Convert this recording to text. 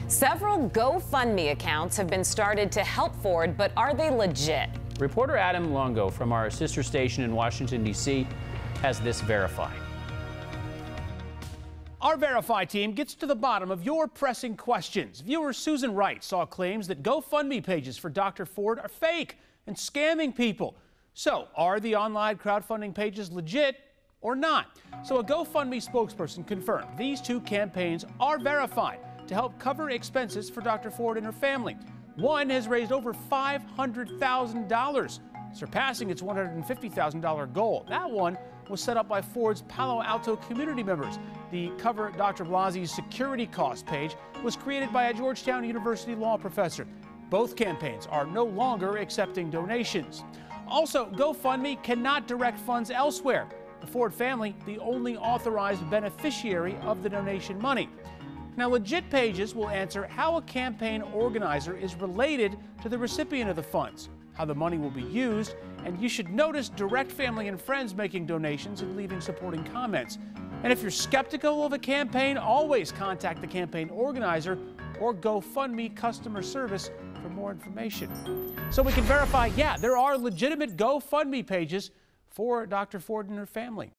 Several GoFundMe accounts have been started to help Ford, but are they legit? Reporter Adam Longo from our sister station in Washington, D.C. has this verified. Our Verify team gets to the bottom of your pressing questions. Viewer Susan Wright saw claims that GoFundMe pages for Dr. Ford are fake and scamming people. So, are the online crowdfunding pages legit or not? So a GoFundMe spokesperson confirmed these two campaigns are verified to help cover expenses for Dr. Ford and her family. One has raised over $500,000, surpassing its $150,000 goal. That one was set up by Ford's Palo Alto community members. The Cover Dr. Blasey's security cost page was created by a Georgetown University law professor. Both campaigns are no longer accepting donations. Also, GoFundMe cannot direct funds elsewhere. The Ford family, the only authorized beneficiary of the donation money. Now, legit pages will answer how a campaign organizer is related to the recipient of the funds, how the money will be used, and you should notice direct family and friends making donations and leaving supporting comments. And if you're skeptical of a campaign, always contact the campaign organizer or GoFundMe customer service for more information. So we can verify, yeah, there are legitimate GoFundMe pages for Dr. Ford and her family.